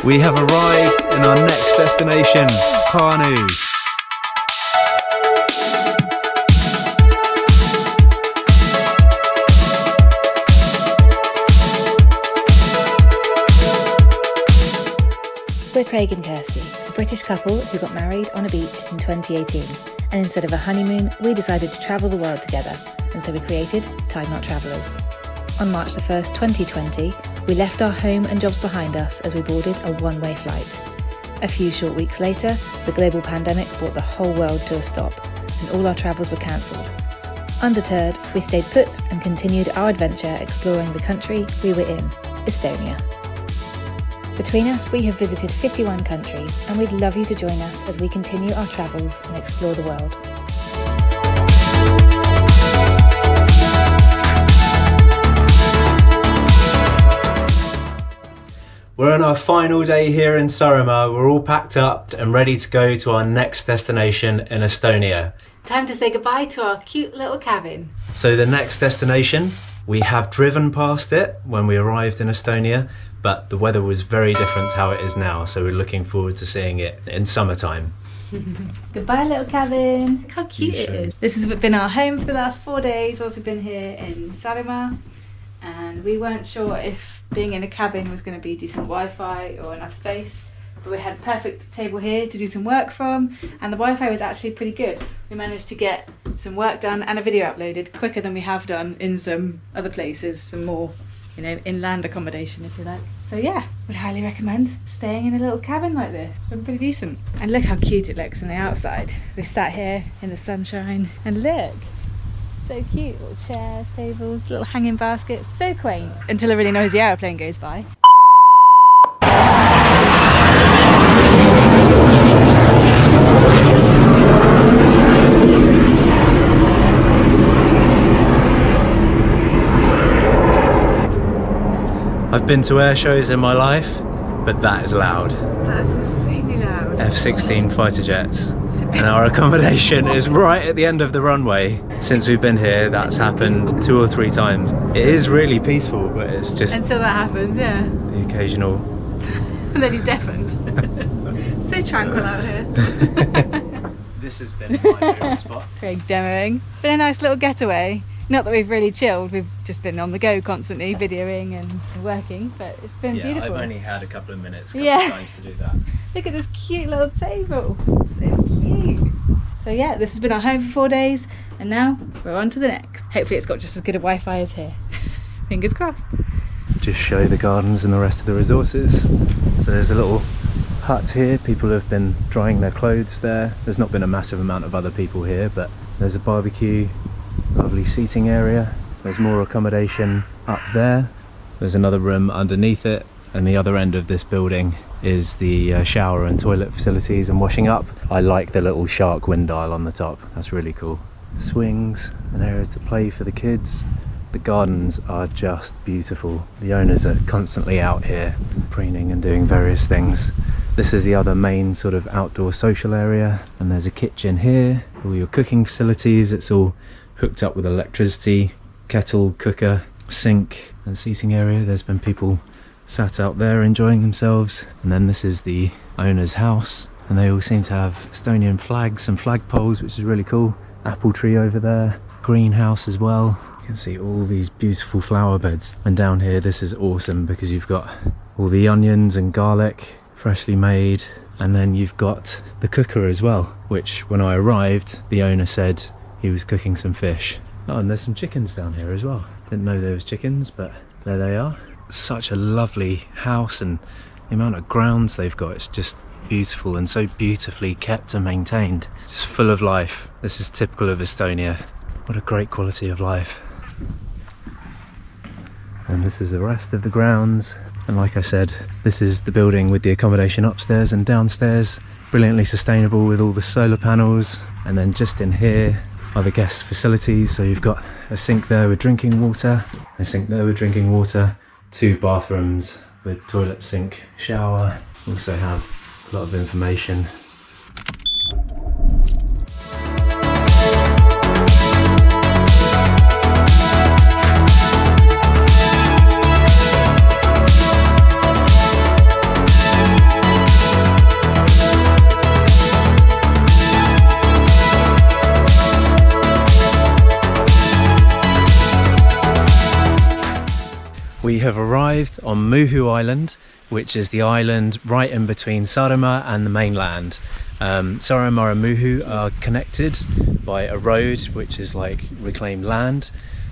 We have arrived in our next destination, Pärnu. We're Craig and Kirsty, a British couple who got married on a beach in 2018. And instead of a honeymoon, we decided to travel the world together. And so we created tideknottravellers. On March the 1st, 2020, we left our home and jobs behind us as we boarded a one-way flight. A few short weeks later, the global pandemic brought the whole world to a stop, and all our travels were cancelled. Undeterred, we stayed put and continued our adventure exploring the country we were in, Estonia. Between us, we have visited 51 countries, and we'd love you to join us as we continue our travels and explore the world. We're on our final day here in Saaremaa. We're all packed up and ready to go to our next destination in Estonia. Time to say goodbye to our cute little cabin. So the next destination, we have driven past it when we arrived in Estonia, but the weather was very different to how it is now, so we're looking forward to seeing it in summertime. Goodbye little cabin. Look how cute it is. This has been our home for the last 4 days. Also been here in Saaremaa, and we weren't sure if being in a cabin was going to be decent Wi-Fi or enough space, but we had a perfect table here to do some work from, and the Wi-Fi was actually pretty good. We managed to get some work done and a video uploaded quicker than we have done in some other places, some more, you know, inland accommodation if you like. So yeah, would highly recommend staying in a little cabin like this. It's been pretty decent. And look how cute it looks on the outside. We sat here in the sunshine and look, so cute. Little chairs, tables, little hanging baskets, so quaint. Until a really noisy aeroplane goes by. I've been to air shows in my life, but that is loud. That's insanely loud. F-16 fighter jets. And our accommodation is right at the end of the runway. Since we've been here, that's happened 2 or 3 times. It is really peaceful, but it's just... Until that happens, yeah. The occasional... And then you're deafened. So tranquil out here. This has been my favourite spot. Craig demoing. It's been a nice little getaway. Not that we've really chilled, we've just been on the go constantly, videoing and working, but it's been beautiful. I've only had a couple of minutes, times to do that. Look at this cute little table. So cute. So yeah, this has been our home for 4 days, and now we're on to the next. Hopefully it's got just as good a Wi-Fi as here. Fingers crossed. Just show the gardens and the rest of the resources. So there's a little hut here. People have been drying their clothes there. There's not been a massive amount of other people here, but there's a barbecue. Lovely seating area. There's more accommodation up there. There's another room underneath it, and the other end of this building is the shower and toilet facilities and washing up. I like the little shark wind dial on the top. That's really cool. Swings and areas to play for the kids. The gardens are just beautiful. The owners are constantly out here preening and doing various things. This is the other main sort of outdoor social area, and there's a kitchen here, all your cooking facilities. It's all hooked up with electricity, kettle, cooker, sink, and seating area. There's been people sat out there enjoying themselves. And then this is the owner's house, and they all seem to have Estonian flags and flagpoles, which is really cool. Apple tree over there, greenhouse as well. You can see all these beautiful flower beds. And down here, this is awesome because you've got all the onions and garlic, freshly made. And then you've got the cooker as well, which when I arrived, the owner said he was cooking some fish. Oh, and there's some chickens down here as well. Didn't know there was chickens, but there they are. Such a lovely house, and the amount of grounds they've got, it's just beautiful and so beautifully kept and maintained. Just full of life. This is typical of Estonia. What a great quality of life. And this is the rest of the grounds. And like I said, this is the building with the accommodation upstairs and downstairs. Brilliantly sustainable with all the solar panels. And then just in here are the guest facilities. So you've got a sink there with drinking water, a sink there with drinking water, 2 bathrooms with toilet, sink, shower. Also have a lot of information. We have arrived on Muhu Island, which is the island right in between Saaremaa and the mainland. Saaremaa and Muhu are connected by a road which is like reclaimed land,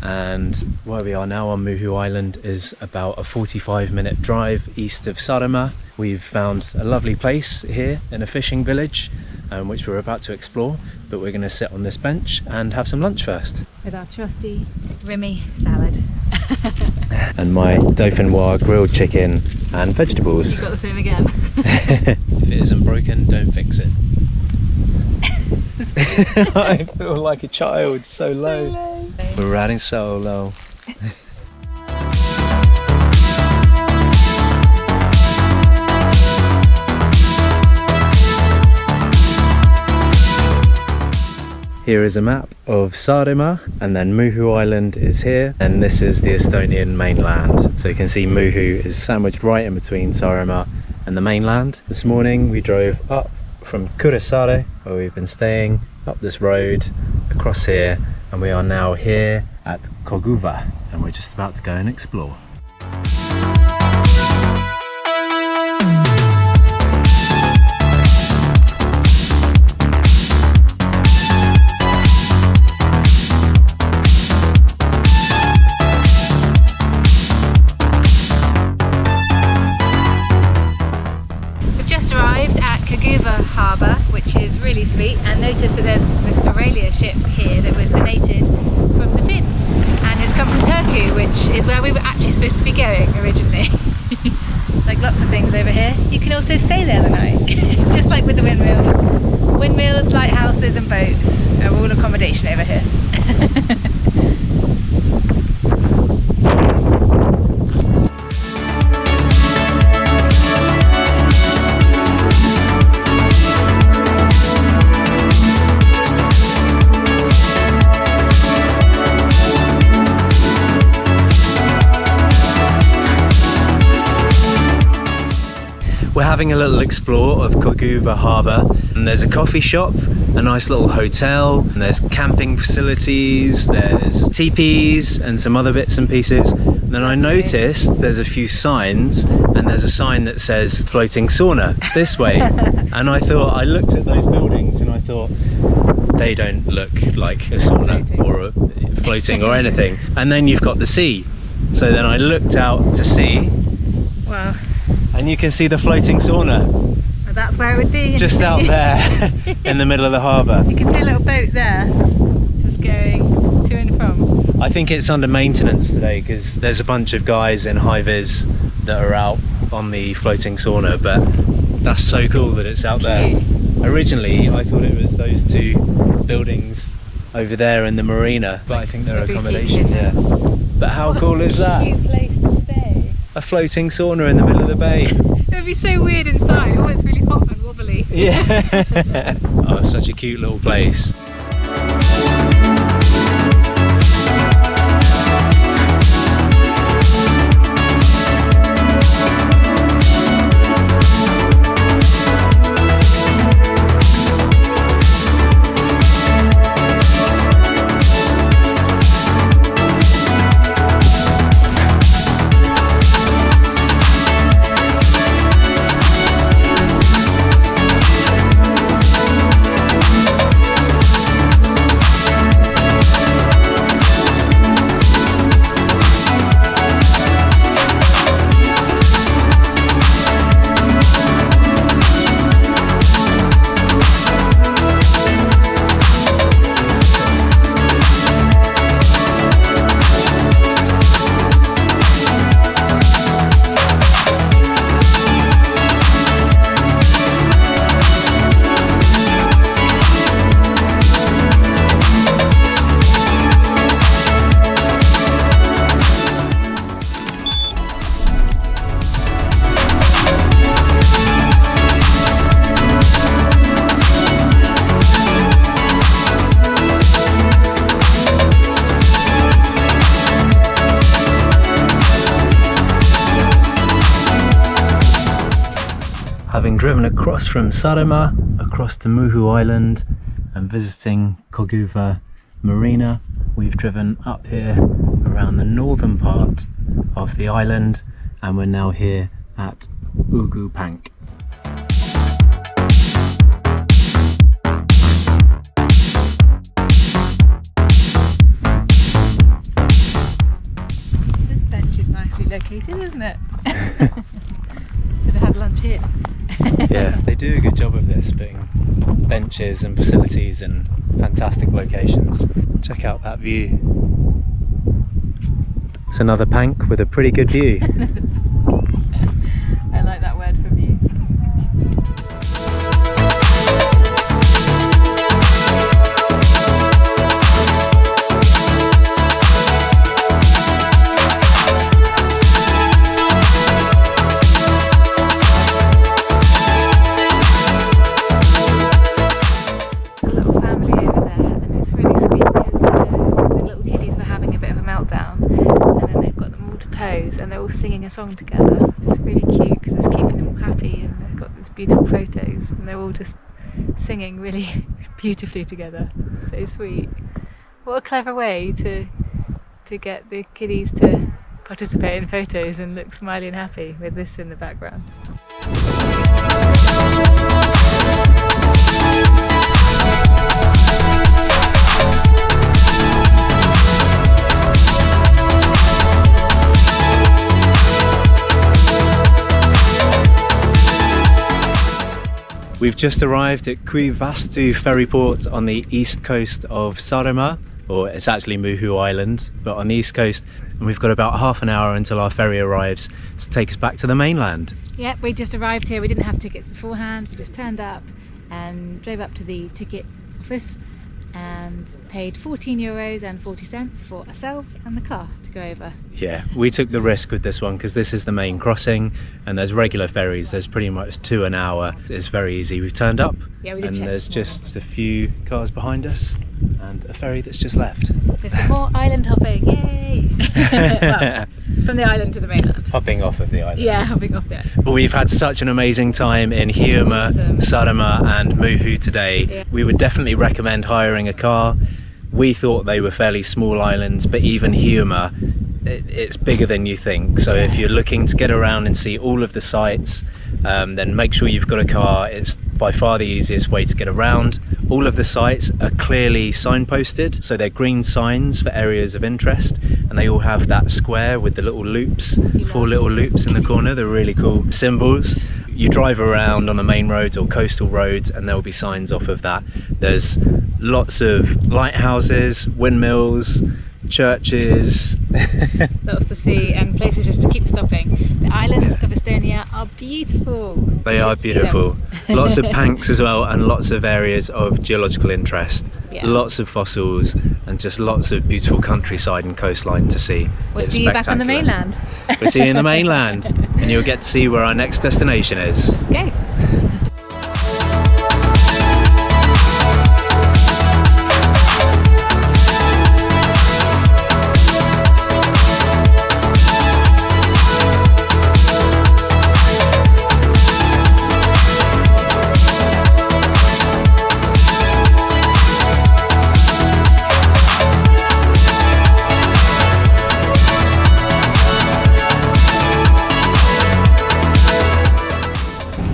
and where we are now on Muhu Island is about a 45-minute drive east of Saaremaa. We've found a lovely place here in a fishing village, which we're about to explore, but we're going to sit on this bench and have some lunch first. With our trusty Remy salad. And my dauphinoise grilled chicken and vegetables. You've got the same again. If it isn't broken, don't fix it. I feel like a child, so low. We're riding so low. Here is a map of Saaremaa, and then Muhu Island is here, and this is the Estonian mainland. So you can see Muhu is sandwiched right in between Saaremaa and the mainland. This morning we drove up from Kuressaare, where we've been staying, up this road, across here, and we are now here at Koguva, and we're just about to go and explore. Harbour, which is really sweet, and notice that there's this Aurelia ship here that was donated from the Finns, and it's come from Turku, which is where we were actually supposed to be going originally. Like lots of things over here. You can also stay there the night, just like with the windmills. Windmills, lighthouses and boats are all accommodation over here. We're having a little explore of Koguva Harbour, and there's a coffee shop, a nice little hotel, and there's camping facilities, there's teepees and some other bits and pieces. And then I noticed there's a few signs, and there's a sign that says floating sauna this way. And I looked at those buildings and I thought, they don't look like a sauna or a floating or anything. And then you've got the sea. So then I looked out to sea. Wow. And you can see the floating sauna. Well, that's where it would be. Just out there in the middle of the harbour. You can see a little boat there, just going to and from. I think it's under maintenance today because there's a bunch of guys in high-vis that are out on the floating sauna, but that's so cool that it's out there. Originally I thought it was those two buildings over there in the marina, but I think they're accommodation, yeah. But how cool is that? Cute place to stay. A floating sauna in the middle of the bay. It would be so weird inside. Oh, it's really hot and wobbly. Yeah. Oh, it's such a cute little place. Having driven across from Saaremaa, across to Muhu Island and visiting Koguva Marina, we've driven up here around around the northern part of the island, and we're now here at Ugupank. This bench is nicely located, isn't it? Should have had lunch here. Yeah, they do a good job of this, putting benches and facilities in fantastic locations. Check out that view. It's another pank with a pretty good view. I like that word for view. And they're all singing a song together. It's really cute because it's keeping them all happy, and they've got these beautiful photos and they're all just singing really beautifully together. So sweet. What a clever way to get the kiddies to participate in photos and look smiley and happy with this in the background. We've just arrived at Kuivastu ferry port on the east coast of Saaremaa, or it's actually Muhu Island, but on the east coast, and we've got about half an hour until our ferry arrives to take us back to the mainland. Yep, we just arrived here. We didn't have tickets beforehand. We just turned up and drove up to the ticket office and paid €14.40 for ourselves and the car to go over. Yeah, we took the risk with this one because this is the main crossing and there's regular ferries. There's pretty much 2 an hour. It's very easy. We've turned up, yeah, we did, and there's just a few cars behind us and a ferry that's just left. So some more island hopping, yay! Well, from the island to the mainland. Hopping off of the island. Yeah, hopping off the island. But we've had such an amazing time in Hiiumaa, Awesome. Saaremaa and Muhu today. Yeah. We would definitely recommend hiring a car. We thought they were fairly small islands, but even Hiiumaa, it's bigger than you think. So if you're looking to get around and see all of the sites, then make sure you've got a car. It's by far the easiest way to get around. All of the sites are clearly signposted, so they're green signs for areas of interest, and they all have that square with the little loops, 4 little loops in the corner. They're really cool symbols. You drive around on the main roads or coastal roads and there'll be signs off of that. There's lots of lighthouses, windmills, churches. Lots to see and places just to keep stopping. The islands of Estonia are beautiful. They are beautiful. Lots of panks as well, and lots of areas of geological interest. Yeah. Lots of fossils and just lots of beautiful countryside and coastline to see. We'll It's see you back on the spectacular. mainland. We'll see you in the mainland, and you'll get to see where our next destination is. Let's go.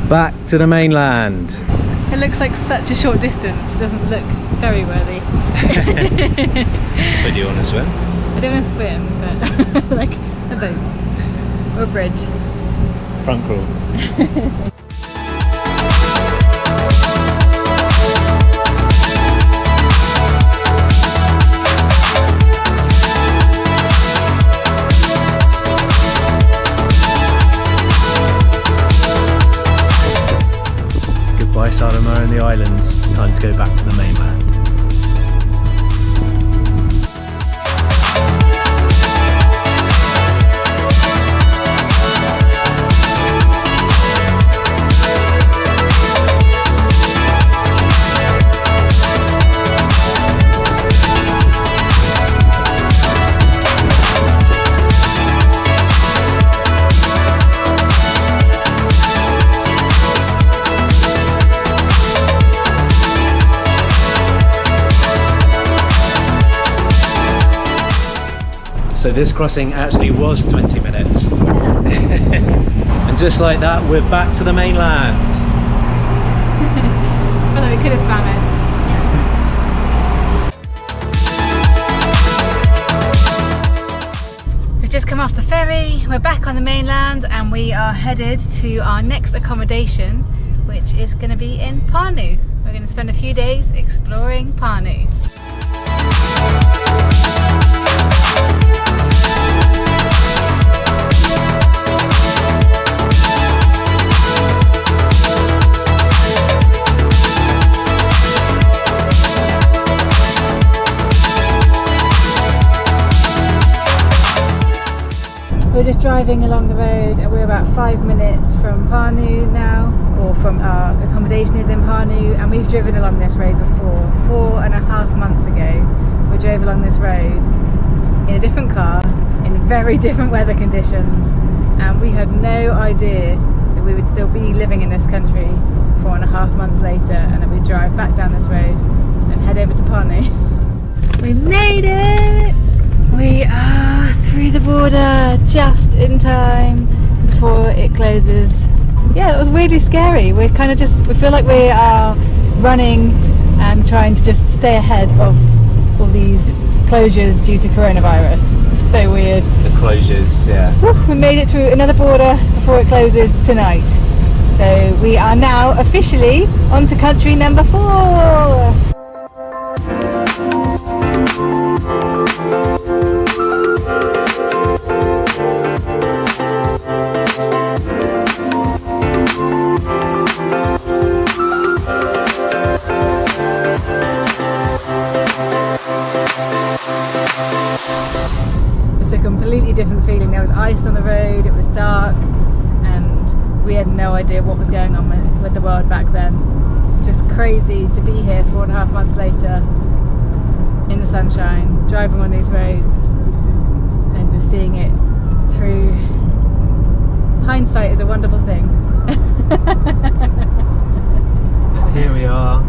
Back to the mainland. It looks like such a short distance. It doesn't look ferry worthy. Where do you want to swim? I don't want to swim, but like a boat or a bridge. Front crawl. Goodbye Saaremaa and the islands. Time to go back to the mainland. So this crossing actually was 20 minutes. Yeah. And just like that, we're back to the mainland. Well, we could have swam it. We've just come off the ferry, we're back on the mainland and we are headed to our next accommodation, which is going to be in Pärnu. We're going to spend a few days exploring Pärnu. So we're just driving along the road and we're about 5 minutes from Pärnu now, or from our accommodation is in Pärnu, and we've driven along this road before. 4.5 months ago we drove along this road in a different car in very different weather conditions, and we had no idea that we would still be living in this country 4.5 months later, and that we'd drive back down this road and head over to Pärnu. We made it! We are through the border just in time before it closes. Yeah, it was weirdly scary. We're kind of just, we feel like we are running and trying to just stay ahead of all these closures due to coronavirus. So weird. The closures, yeah. Woo, we made it through another border before it closes tonight. So we are now officially on to country number 4. It's a completely different feeling. There was ice on the road, it was dark, and we had no idea what was going on with the world back then. It's just crazy to be here 4.5 months later in the sunshine, driving on these roads and just seeing it through. Hindsight is a wonderful thing. Here we are,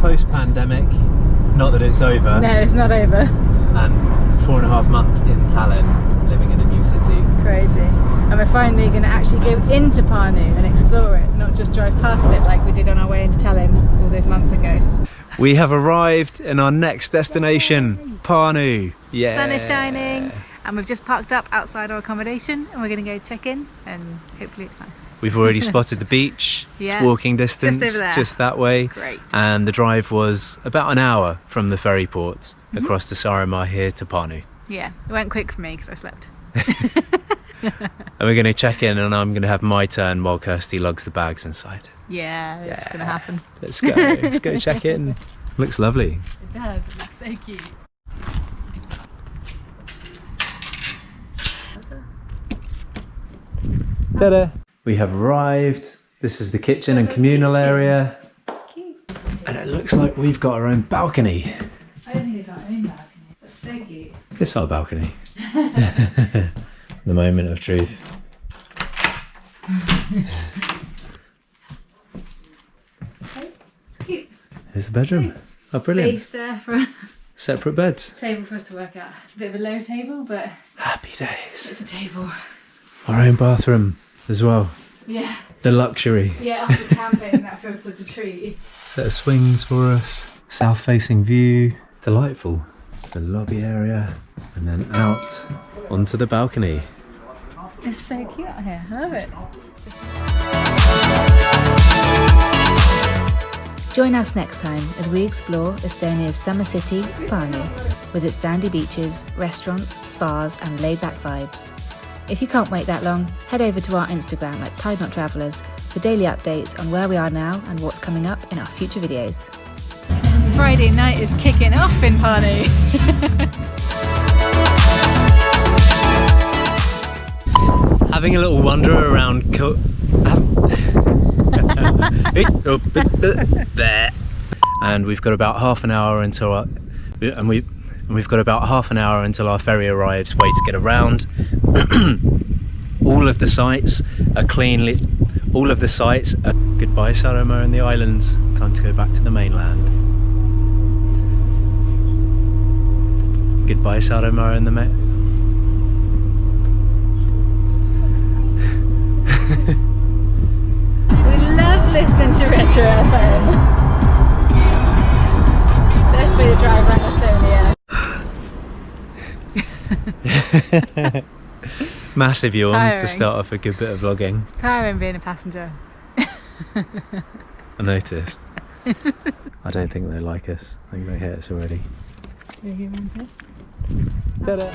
post-pandemic. Not that it's over. No, it's not over. And 4.5 months in Tallinn, living in a new city. Crazy. And we're finally going to actually go into Pärnu and explore it, not just drive past it like we did on our way into Tallinn all those months ago. We have arrived in our next destination, Pärnu. Yeah. Sun is shining and we've just parked up outside our accommodation and we're going to go check in and hopefully it's nice. We've already spotted the beach. Yeah, it's walking distance, just over there. just that way. Great. And the drive was about an hour from the ferry port across to Saaremaa here to Pärnu. Yeah, it went quick for me because I slept. And we're going to check in and I'm going to have my turn while Kirsty lugs the bags inside. Yeah, it's going to happen. Let's go. Let's go check in. Looks lovely. It does, it looks so cute. Ta-da! We have arrived. This is the kitchen and communal area. Cute. And it looks like we've got our own balcony. I don't think it's our own balcony. That's so cute. It's our balcony. The moment of truth. Okay, it's cute. Here's the bedroom. Oh, brilliant. Space there for a Separate beds. table for us to work at. It's a bit of a low table, but Happy days. it's a table. Our own bathroom as well. Yeah. The luxury. Yeah, after camping, that feels such a treat. Set of swings for us. South-facing view. Delightful. The lobby area. And then out onto the balcony. It's so cute out here. I love it. Join us next time as we explore Estonia's summer city, Pärnu, with its sandy beaches, restaurants, spas and laid-back vibes. If you can't wait that long, head over to our Instagram at tideknottravellers for daily updates on where we are now and what's coming up in our future videos. Friday night is kicking off in Pärnu. Having a little wander around and we've got about half an hour until our, we've got about half an hour until our ferry arrives. Way to get around. All of the sites are cleanly. All of the sites are goodbye Saaremaa and the islands. Time to go back to the mainland. Goodbye Saaremaa and the listening to Retro FM. Best way to drive around Estonia. Massive yawn Tiring. to start off a good bit of vlogging. It's tiring being a passenger. I noticed. I don't think they like us. I think they hate us already. Ta-da.